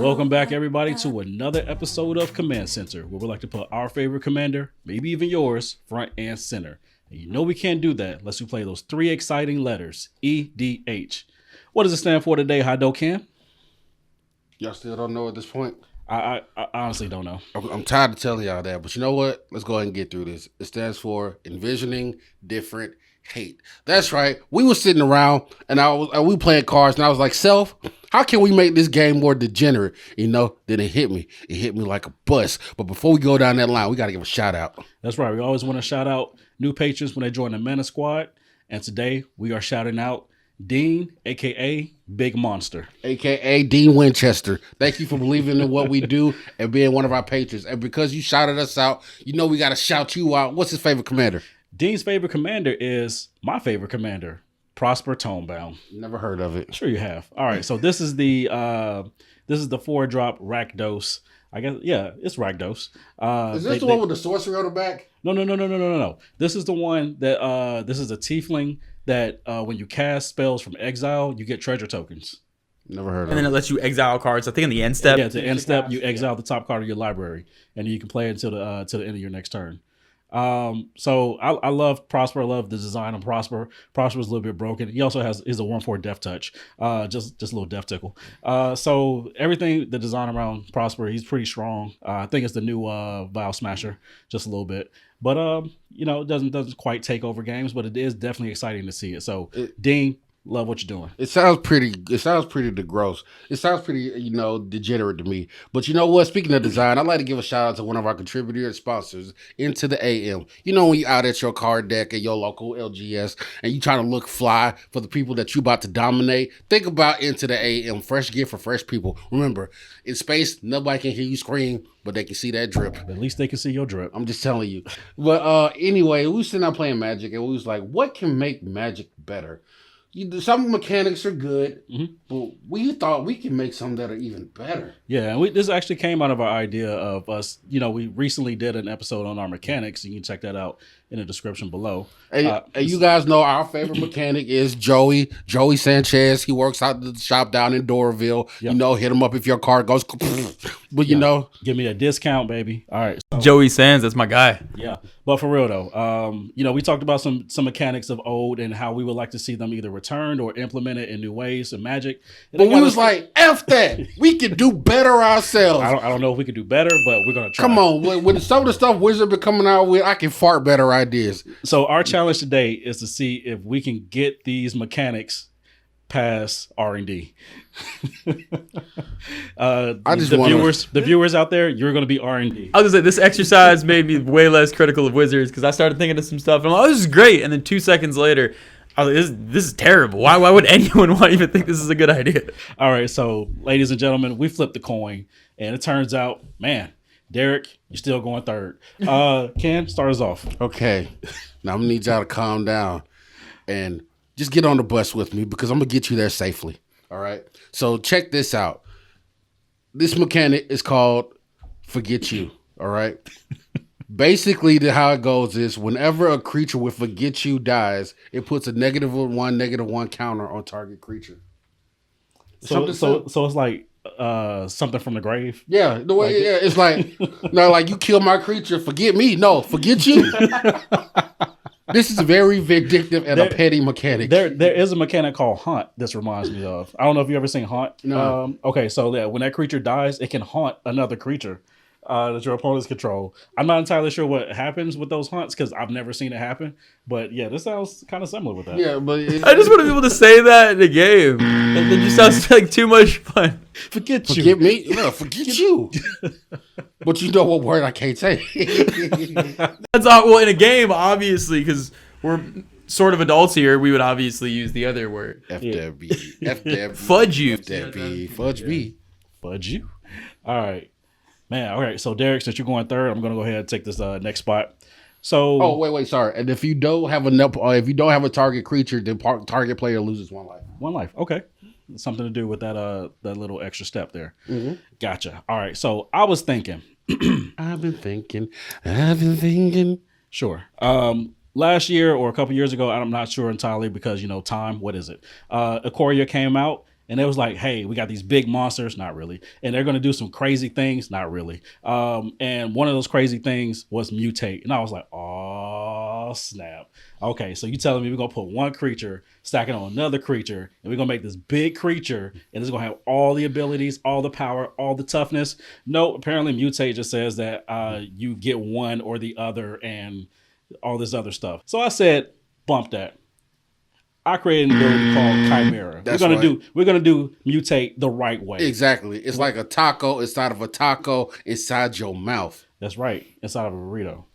Welcome back, everybody, to another episode of Command Center, where we like to put our favorite commander, maybe even yours, front and center. And you know we can't do that unless we play those three exciting letters, EDH. What does it stand for today, Hado Cam? Y'all still don't know at this point? I honestly don't know. I'm tired of telling y'all that, but you know what? Let's go ahead and get through this. It stands for Envisioning Different Hate. That's right. We were sitting around and we playing cards, and I was like, Self, how can we make this game more degenerate? You know, then it hit me. It hit me like a bus. But before we go down that line, we got to give a shout out. That's right. We always want to shout out new patrons when they join the ManaSquad. And today we are shouting out Dean, a.k.a. Big Monster. A.k.a. Dean Winchester. Thank you for believing in what we do and being one of our patrons. And because you shouted us out, you know we got to shout you out. What's his favorite commander? Dean's favorite commander is my favorite commander, Prosper Tonebound. Never heard of it. Sure you have. All right, so this is the 4-drop Rakdos. I guess, yeah, it's Rakdos. Is this the one with the sorcery on the back? No. This is the one that this is a tiefling that when you cast spells from exile, you get treasure tokens. Never heard of it. And then it lets you exile cards. I think in the end step. Yeah, at the end step, you exile the top card of your library, and then you can play it until the end of your next turn. So I love Prosper. I love the design of Prosper. Prosper's a little bit broken. He also is a 1/4 death touch. Just a little death tickle. So everything, the design around Prosper, he's pretty strong. I think it's the new Vial Smasher, just a little bit. But you know, it doesn't quite take over games, but it is definitely exciting to see it. So Dean, love what you're doing. It sounds pretty gross. It sounds pretty, degenerate to me. But you know what? Speaking of design, I'd like to give a shout out to one of our contributor and sponsors, Into the AM. You know, when you out at your card deck at your local LGS and you trying to look fly for the people that you about to dominate, think about Into the AM. Fresh gear for fresh people. Remember, in space, nobody can hear you scream, but they can see that drip. At least they can see your drip. I'm just telling you. But anyway, we were sitting out playing Magic, and we was like, what can make Magic better? Some mechanics are good, but we thought we can make some that are even better. Yeah, and this actually came out of our idea of us. You know, we recently did an episode on our mechanics, and you can check that out in the description below. And you guys know our favorite mechanic is Joey Sanchez. He works out the shop down in Doraville. Yep. You know, hit him up if your card goes. But you know, give me a discount, baby. All right, so. Joey Sands, that's my guy. Yeah, but for real though, you know, we talked about some mechanics of old and how we would like to see them either returned or implemented in new ways in Magic. And but we was like, F that. We can do better ourselves. I don't know if we can do better, but we're gonna try. Come on, with some of the stuff Wizards been coming out with, I can fart better ideas. So our challenge today is to see if we can get these mechanics past R&D. The viewers out there, you're going to be R&D. I was gonna say, this exercise made me way less critical of Wizards because I started thinking of some stuff and I'm like, oh, this is great, and then 2 seconds later, I was like, this is terrible. Why would anyone want to even think this is a good idea? All right, so ladies and gentlemen, we flipped the coin, and it turns out, man, Derek, you're still going third. Ken, start us off. Okay. Now I'm going to need y'all to calm down and just get on the bus with me because I'm going to get you there safely. All right? So check this out. This mechanic is called Forget You. All right? Basically, how it goes is whenever a creature with Forget You dies, it puts a -1/-1 counter on target creature. So it's like something from the grave. Yeah, the way it's like like you kill my creature, forget me. No, forget you. This is very vindictive and a petty mechanic. There is a mechanic called Haunt. This reminds me of. I don't know if you ever seen Haunt. No. Okay, so yeah, when that creature dies, it can haunt another creature that your opponents control. I'm not entirely sure what happens with those haunts because I've never seen it happen. But yeah, this sounds kind of similar with that. Yeah, but I just want to be able to say that in a game. It just sounds like too much fun. Forget you. Forget me? No, forget you. But you know what word I can't say. That's not, well, in a game, obviously, because we're sort of adults here, we would obviously use the other word. FDB. Fudge you. FDB. Fudge me. Fudge you. All right. Man, all right. So, Derek, since you're going third, I'm going to go ahead and take this next spot. So, oh, wait, sorry. And if you don't have a target creature, the target player loses 1 life. 1 life. Okay. Something to do with that little extra step there. Mm-hmm. Gotcha. All right. So, I was thinking. I've been thinking. Sure. Last year or a couple years ago, I'm not sure entirely because, time, what is it? Ikoria came out. and it was like, hey, we got these big monsters, not really, and they're gonna do some crazy things, not really. And one of those crazy things was mutate, and I was like, oh snap. Okay, so you telling me we're gonna put one creature stacking on another creature, and we're gonna make this big creature, and it's gonna have all the abilities, all the power, all the toughness? No, apparently mutate just says that you get one or the other, and all this other stuff. So I said, bump that. I created an ability called Chimera. We're gonna do mutate the right way. Exactly. It's like a taco inside of a taco inside your mouth. That's right, inside of a burrito.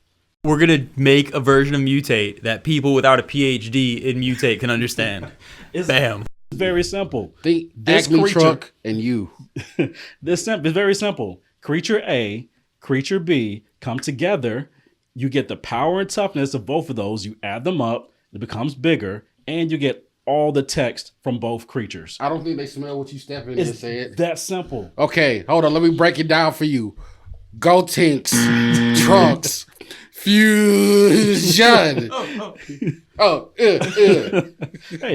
We're going to make a version of Mutate that people without a PhD in Mutate can understand. Bam. It's very simple. The Acme truck and you. It's very simple. Creature A, creature B come together. You get the power and toughness of both of those. You add them up. It becomes bigger. And you get all the text from both creatures. I don't think they smell what you step in and say it. That simple. Okay, hold on. Let me break it down for you. Go Tinks. Trunks. Fusion. Hey,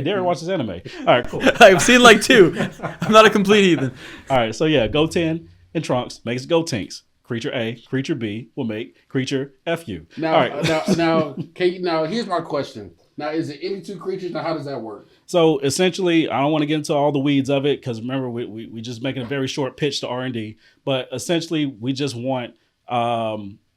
Darren watches anime. All right, cool. I've seen like 2. I'm not a complete heathen. All right, so yeah, Go 10 and Trunks makes Go Tinks. Creature A, creature B will make creature FU. Now, all right. now, here's my question. Now, is it any 2 creatures? Now, how does that work? So essentially, I don't want to get into all the weeds of it because remember, we just making a very short pitch to R&D. But essentially, we just want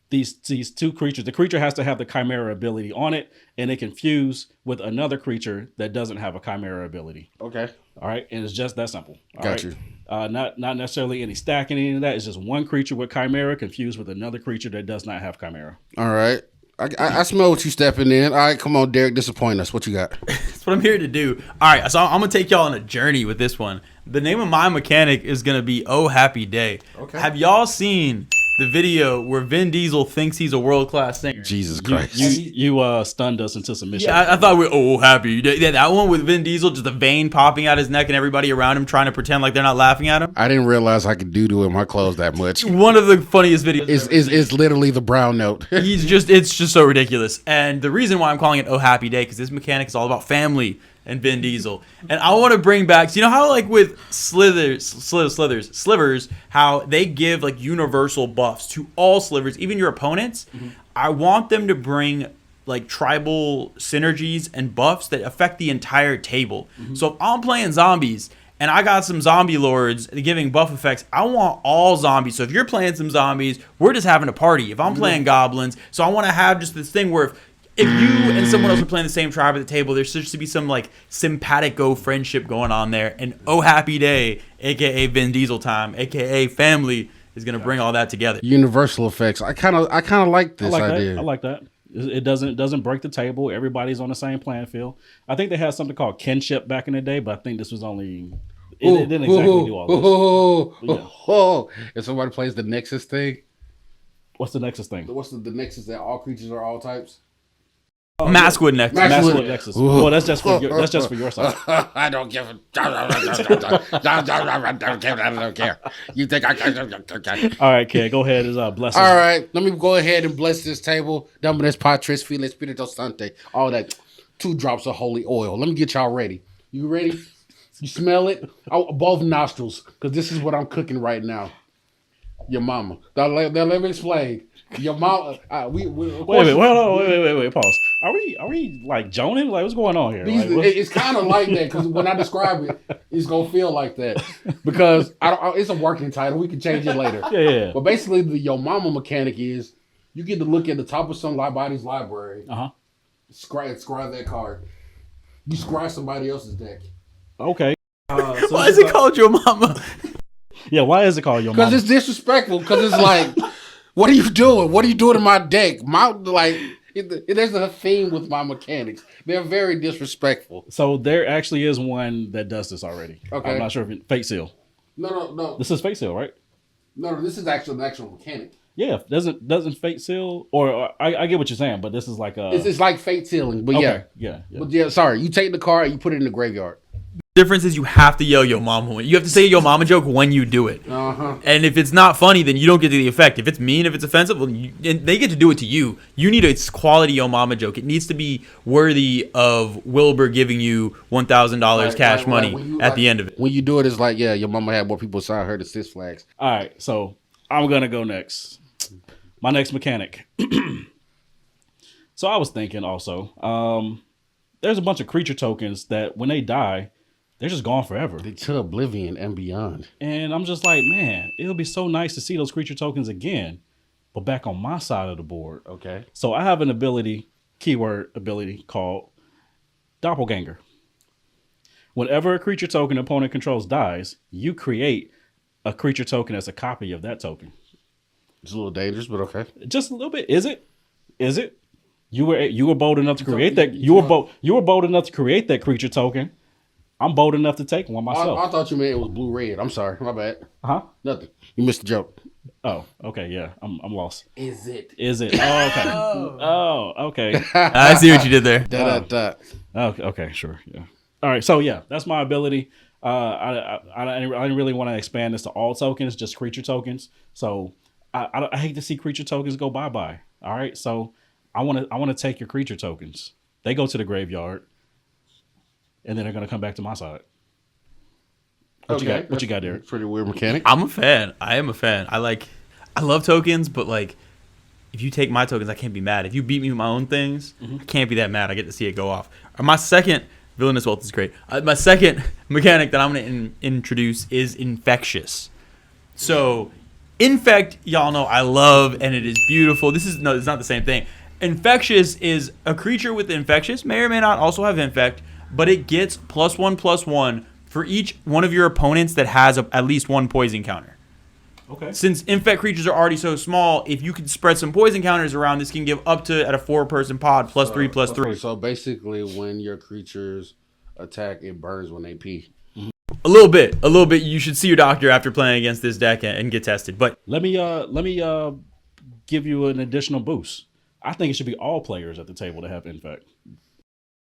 these 2 creatures. The creature has to have the Chimera ability on it, and it can fuse with another creature that doesn't have a Chimera ability. Okay. All right, and it's just that simple. Got you. Not necessarily any stacking, any of that. It's just one creature with Chimera confused with another creature that does not have Chimera. All right. I smell what you stepping in. All right, come on, Derek, disappoint us. What you got? That's what I'm here to do. All right, so I'm going to take y'all on a journey with this one. The name of my mechanic is going to be Oh Happy Day. Okay. Have y'all seen the video where Vin Diesel thinks he's a world-class singer? Jesus Christ. You stunned us into submission. Yeah, I thought oh happy day. Yeah, that one with Vin Diesel, just a vein popping out his neck and everybody around him trying to pretend like they're not laughing at him. I didn't realize I could do in my clothes that much. One of the funniest videos. Is literally the brown note. It's just so ridiculous. And the reason why I'm calling it Oh Happy Day, because this mechanic is all about family and Vin Diesel. And I want to bring back, so you know how like with slivers, how they give like universal buffs to all slivers, even your opponents. Mm-hmm. I want them to bring like tribal synergies and buffs that affect the entire table. Mm-hmm. So if I'm playing zombies and I got some zombie lords giving buff effects, I want all zombies. So if you're playing some zombies, we're just having a party. If I'm playing goblins, so I want to have just this thing where if you and someone else are playing the same tribe at the table, there should be some like simpatico friendship going on there. And Oh Happy Day, aka Vin Diesel time, aka family, is gonna bring all that together. Universal effects. I kind of like this idea. I like that. It doesn't break the table. Everybody's on the same playing field. I think they had something called kinship back in the day, but I think this was only. It didn't exactly do all this. If somebody plays the Nexus thing, what's the Nexus thing? What's the Nexus that all creatures are all types? ManaSquad Nexus. ManaSquad Nexus. Well, that's just for your side. I don't give a. I don't care. You think I? All right, kid. Go ahead and bless us. All right, let me go ahead and bless this table. Dominus Patris Filet Spirito Sante. All that. 2 drops of holy oil. Let me get y'all ready. You ready? You smell it? Both nostrils, because this is what I'm cooking right now. Your mama. Now let me explain. Your mama. Wait, pause. Are we like joning? Like, what's going on here? It's kind of like that because when I describe it, it's gonna feel like that because it's a working title. We can change it later. Yeah. But basically, the Yo Mama mechanic is you get to look at the top of somebody's library. Scry that card. You scry somebody else's deck. Okay. So why is it called Yo Mama? Yeah, why is it called Yo Mama? Because it's disrespectful. Because it's like, what are you doing? What are you doing to my deck? There's a theme with my mechanics. They're very disrespectful. So there actually is one that does this already. Okay. I'm not sure if it's Fate Seal. No. This is Fate Seal, right? No, this is actually an actual mechanic. Yeah, doesn't Fate Seal, or I get what you're saying, but this is like a... It's like Fate Sealing, but okay. Yeah. But yeah, sorry. You take the card and you put it in the graveyard. Difference is you have to yell Yo Mama. You have to say a Yo Mama joke when you do it. And if it's not funny, then you don't get to the effect. If it's mean, if it's offensive, well, and they get to do it to you. You need a quality Yo Mama joke. It needs to be worthy of Wilbur giving you $1,000 cash money at the end of it. When you do it, it's like, yeah, your mama had more people sign her to Six Flags. All right, so I'm gonna go next. My next mechanic. So I was thinking also, there's a bunch of creature tokens that when they die, they're just gone forever. To oblivion and beyond. And I'm just like, man, it would be so nice to see those creature tokens again, but back on my side of the board. Okay. So I have an ability, keyword ability, called Doppelganger. Whenever a creature token opponent controls dies, you create a creature token as a copy of that token. It's a little dangerous, but okay. Just a little bit. Is it? Is it? You were bold enough to create that. You were bold enough to create that creature token. I'm bold enough to take one myself. I thought you meant it was blue red. I'm sorry, my bad. Huh? Nothing. You missed the joke. Oh, okay, yeah. I'm lost. Is it? Is it? Oh, okay. Oh, okay. I see what you did there. Okay, sure. Yeah. All right. So yeah, that's my ability. I didn't really want to expand this to all tokens, just creature tokens. So I hate to see creature tokens go bye-bye. All right. So I want to take your creature tokens. They go to the graveyard, and then they're gonna come back to my side. What you got? What you got, Derek? Pretty weird mechanic. I'm a fan. I am a fan. I love tokens, but like, if you take my tokens, I can't be mad. If you beat me with my own things, I can't be that mad. I get to see it go off. My second Villainous Wealth is great. My second mechanic that I'm going to introduce is Infectious. So, Infect, y'all know I love, and it is beautiful. It's not the same thing. Infectious is a creature with Infectious, may or may not also have Infect, but it gets +1/+1 for each one of your opponents that has at least one poison counter. Okay. Since Infect creatures are already so small, if you could spread some poison counters around, this can give up to, at a 4-person pod, +3/+3. So basically, when your creatures attack, it burns when they pee. A little bit. You should see your doctor after playing against this deck and get tested. But let me give you an additional boost. I think it should be all players at the table to have Infect.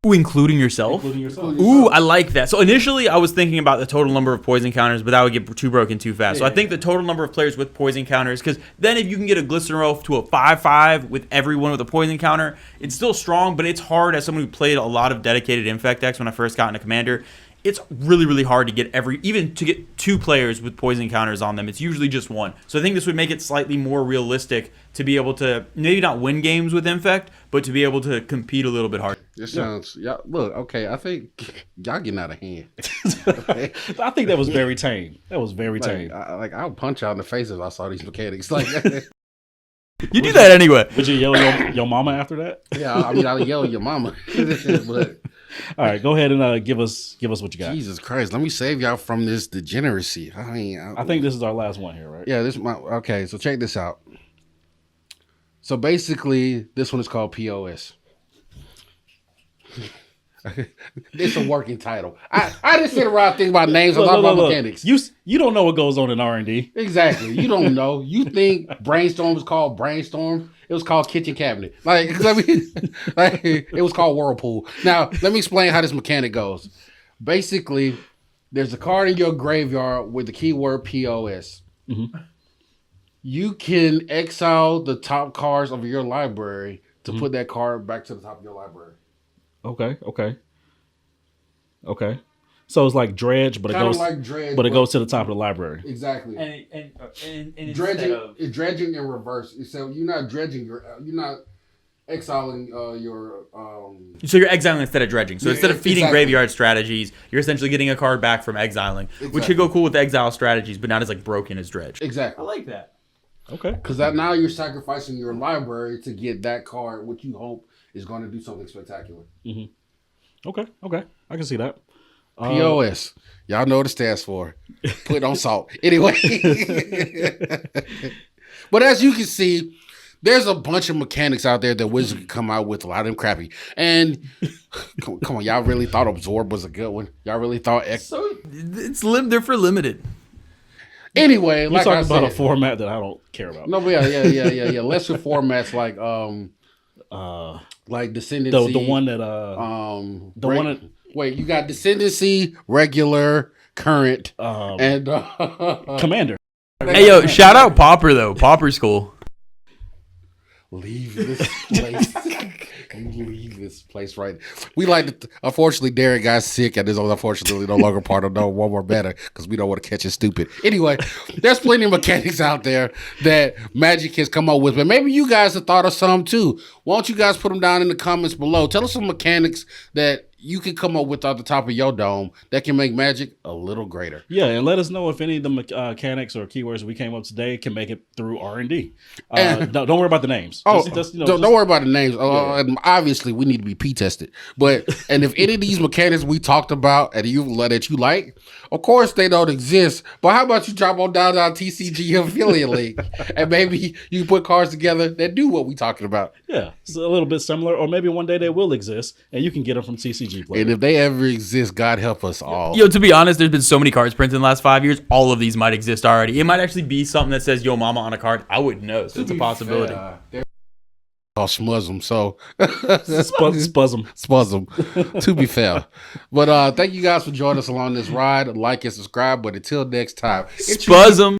Ooh, including yourself? Ooh, I like that. So initially, I was thinking about the total number of poison counters, but that would get too broken too fast. So I think the total number of players with poison counters, because then if you can get a Glycerin Oath to a 5/5 with everyone with a poison counter, it's still strong, but it's hard as someone who played a lot of dedicated Infect decks when I first got into Commander. It's really, really hard to get even to get 2 players with poison counters on them. It's usually just 1. So I think this would make it slightly more realistic to be able to maybe not win games with Infect, but to be able to compete a little bit harder. This sounds, look, okay, I think y'all getting out of hand. Okay. I think that was very tame. That was very tame. I would punch out in the face if I saw these mechanics. Like, you do that anyway. Would you yell your mama after that? Yeah, I mean, I'll yell at your mama. But all right, go ahead and give us what you got. Jesus Christ, let me save y'all from this degeneracy. I mean, I think this is our last one here, right? Yeah, okay. So check this out. So basically, this one is called POS. It's a working title. I didn't sit around thinking about names. I love about mechanics. You don't know what goes on in R&D. Exactly. You don't know. You think Brainstorm was called Brainstorm. It was called Kitchen Cabinet. It was called Whirlpool. Now, let me explain how this mechanic goes. Basically, there's a card in your graveyard with the keyword POS. Mm-hmm. You can exile the top cards of your library to put that card back to the top of your library. Okay. So it's like dredge, but it goes to the top of the library. Exactly. And dredging in reverse. So you're not dredging. You're not exiling your. So you're exiling instead of dredging. So instead of feeding graveyard strategies, you're essentially getting a card back from exiling, which could go cool with exile strategies, but not as like broken as dredge. Exactly. I like that. Okay. Because now you're sacrificing your library to get that card, which you hope is going to do something spectacular. Mm-hmm. Okay. I can see that. POS. Y'all know what it stands for. Put on salt. Anyway. But as you can see, there's a bunch of mechanics out there that Wizards can come out with. A lot of them crappy. And come on, y'all really thought Absorb was a good one? Y'all really thought So they're for limited. Anyway, like I said, about a format that I don't care about. No, but yeah. Lesser formats like Descendancy. The one that wait, you got Descendancy, regular, current, and Commander. Hey, yo, shout out Popper, though. Popper's cool. Leave this place. You leave this place right. We like to, unfortunately, Derek got sick and is unfortunately no longer part of No One More Better because we don't want to catch it stupid. Anyway, there's plenty of mechanics out there that Magic has come up with, but maybe you guys have thought of some too. Why don't you guys put them down in the comments below? Tell us some mechanics that you can come up with off the top of your dome that can make Magic a little greater. Yeah, and let us know if any of the mechanics or keywords we came up today can make it through R&D. Don't worry about the names. Don't worry about the names. And obviously, we need to be P-tested. But and if any of these mechanics we talked about and that you like, of course they don't exist. But how about you drop on down to our TCG affiliate league, and maybe you put cards together that do what we talking about. Yeah, it's a little bit similar, or maybe one day they will exist, and you can get them from TCGPLAYER. And if they ever exist, God help us all. Yo, to be honest, there's been so many cards printed in the last 5 years. All of these might exist already. It might actually be something that says "Yo Mama" on a card. I wouldn't know. So it's a possibility. I'll smuzz them. So Spuzz them. to be fair. But thank you guys for joining us along this ride. Like and subscribe. But until next time, Spuzz them.